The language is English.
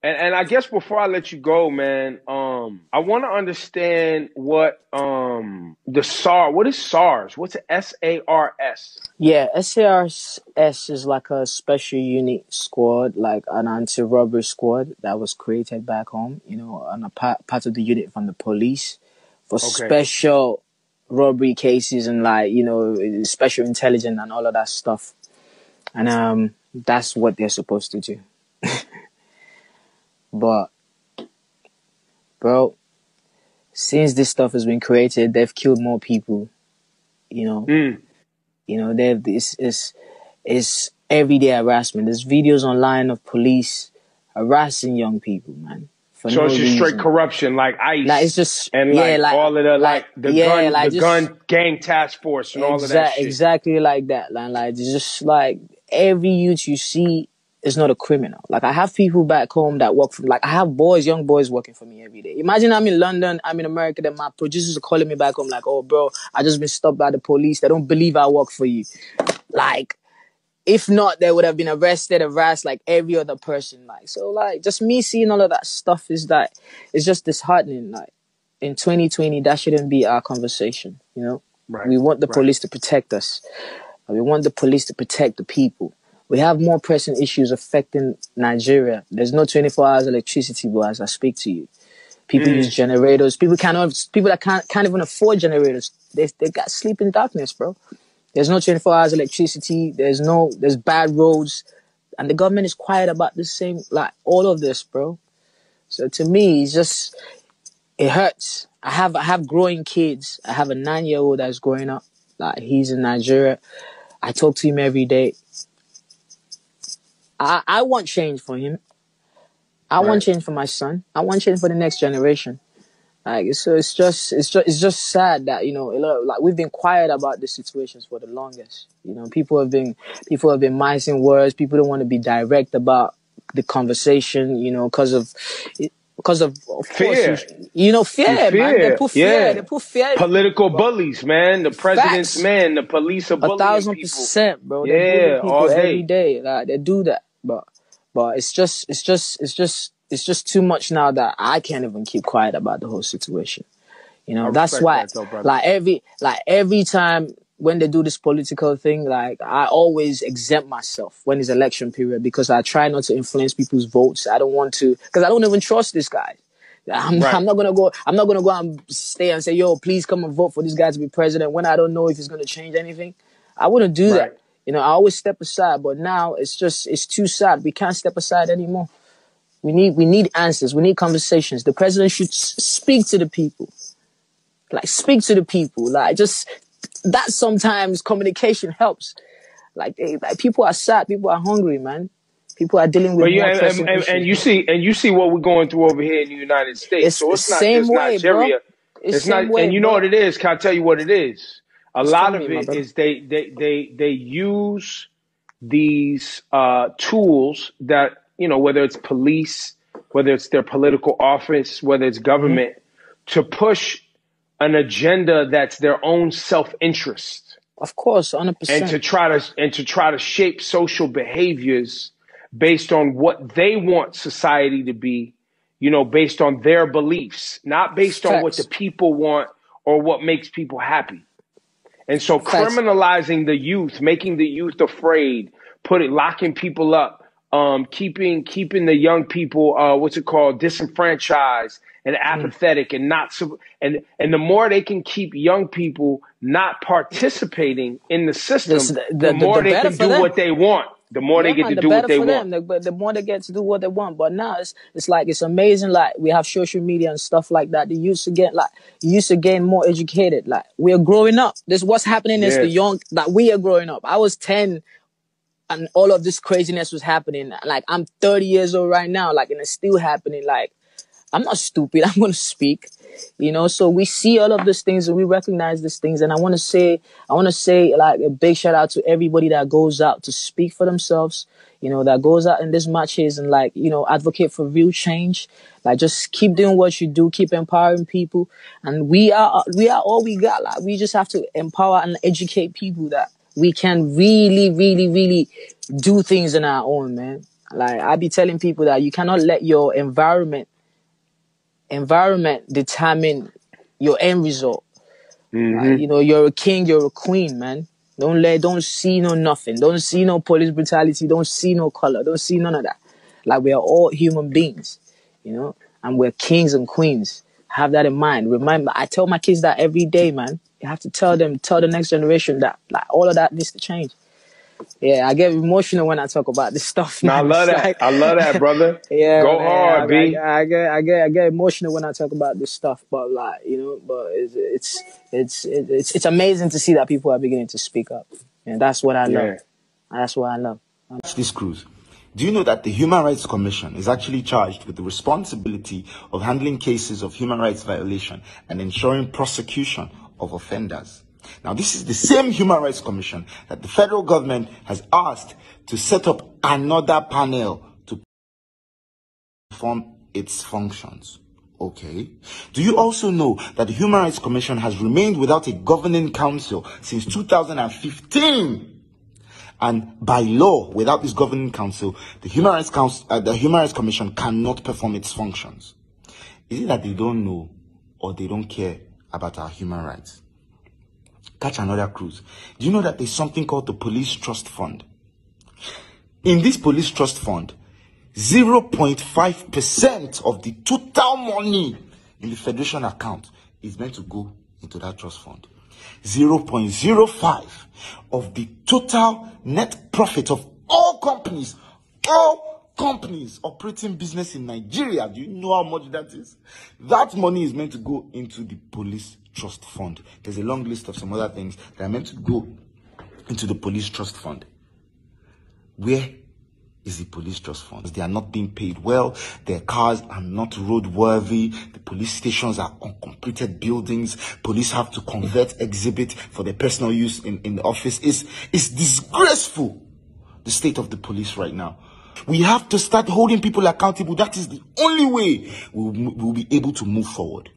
And I guess before I let you go, man, I want to understand what what is SARS? What's a SARS? Yeah, SARS is like a special unit squad, like an anti-robbery squad that was created back home, on a part of the unit from the police for Okay. special robbery cases and special intelligence and all of that stuff. And that's what they're supposed to do. But, bro, since this stuff has been created, they've killed more people, you know. Mm. It's everyday harassment. There's videos online of police harassing young people, man. So it's just straight corruption, like ICE, like it's just and all of the gun gang task force and all of that shit. Exactly like that. Like it's just like every youth you see is not a criminal. Like I have people back home that work for, like I have young boys working for me every day. Imagine I'm in London, I'm in America, then my producers are calling me back home like, oh bro, I just been stopped by the police. They don't believe I work for you. Like, if not, they would have been arrested, harassed like every other person. Like, so like just me seeing all of that stuff it's just disheartening. Like in 2020, that shouldn't be our conversation, Right. We want the police to protect us. We want the police to protect the people. We have more pressing issues affecting Nigeria. There's no 24 hours electricity, bro, as I speak to you. People use generators. People that can't even afford generators. They got sleep in darkness, bro. There's no 24 hours electricity. There's bad roads. And the government is quiet about all of this, bro. So to me, it hurts. I have growing kids. I have a 9-year-old that's growing up. Like he's in Nigeria. I talk to him every day. I want change for him. I want change for my son. I want change for the next generation. Like so, it's just sad that we've been quiet about the situations for the longest. People have been micing words. People don't want to be direct about the conversation. Because of fear. Course, fear, man. They put fear. Yeah. They put fear. Political bullies, man. The president's men. The police are bullying people. 1,000%, bro. Yeah, they bully people all day. Every day. Like they do that, but it's just too much now that I can't even keep quiet about the whole situation. That's why, every time when they do this political thing, like I always exempt myself when it's election period because I try not to influence people's votes. I don't want to, because I don't even trust this guy. I'm not gonna go and stay and say, yo, please come and vote for this guy to be president when I don't know if he's gonna change anything. I wouldn't do that. I always step aside, but now it's too sad. We can't step aside anymore. We need answers. We need conversations. The president should speak to the people. Like, speak to the people. Like, just that sometimes communication helps. Like people are sad. People are hungry, man. People are dealing with more pressing issues. And you see what we're going through over here in the United States. So it's not just Nigeria. It's not, and you know what it is. Can I tell you what it is? A lot of it is they use these tools that, whether it's police, whether it's their political office, whether it's government, to push an agenda that's their own self-interest. Of course, 100%. And to try to shape social behaviors based on what they want society to be, based on their beliefs, not based on what the people want or what makes people happy. And so criminalizing the youth, making the youth afraid, locking people up, keeping the young people, disenfranchised and apathetic and and the more they can keep young people not participating in the system, the more they can do what they want. The more they get to do what they want. The more they get to do what they want. But now it's amazing. Like we have social media and stuff like that. They used to get more educated. Like we are growing up. What's happening is the young, that we are growing up. I was 10 and all of this craziness was happening. Like I'm 30 years old right now. Like, and it's still happening. Like I'm not stupid. I'm going to speak. So we see all of these things and we recognize these things. And I want to say like a big shout out to everybody that goes out to speak for themselves, that goes out in these matches and advocate for real change. Like just keep doing what you do, keep empowering people. And we are all we got. Like we just have to empower and educate people that we can really, really, really do things on our own, man. Like, I be telling people that you cannot let your environment determine your end result. Like, you know, you're a king, you're a queen, man. Don't see no nothing. Don't see no police brutality. Don't see no color. Don't see none of that. Like, we are all human beings, you know, and we're kings and queens. Have that in mind. Remember, I tell my kids that every day, man. You have to tell the next generation that, like, all of that needs to change. Yeah, I get emotional when I talk about this stuff, man. I love that. Like, I love that, brother. yeah, Go man, hard, B. I get emotional when I talk about this stuff, but like, you know, but it's amazing to see that people are beginning to speak up, and that's what I love. That's what I love. Watch this cruise. Do you know that the Human Rights Commission is actually charged with the responsibility of handling cases of human rights violation and ensuring prosecution of offenders? Now, this is the same Human Rights Commission that the federal government has asked to set up another panel to perform its functions. Okay. Do you also know that the Human Rights Commission has remained without a governing council since 2015? And by law, without this governing council, the Human Rights Commission cannot perform its functions. Is it that they don't know or they don't care about our human rights? Catch another cruise. Do you know that there's something called the Police Trust Fund? In this Police Trust Fund, 0.5% of the total money in the Federation account is meant to go into that trust fund. 0.05 of the total net profit of all companies operating business in Nigeria. Do you know how much that is? That money is meant to go into the Police Trust Fund. There's a long list of some other things that are meant to go into the Police Trust Fund. Where is the Police Trust Fund? They are not being paid well. Their cars are not roadworthy. The police stations are uncompleted buildings. Police have to convert exhibit for their personal use in the office. It's disgraceful, the state of the police right now. We have to start holding people accountable. That is the only way we'll be able to move forward.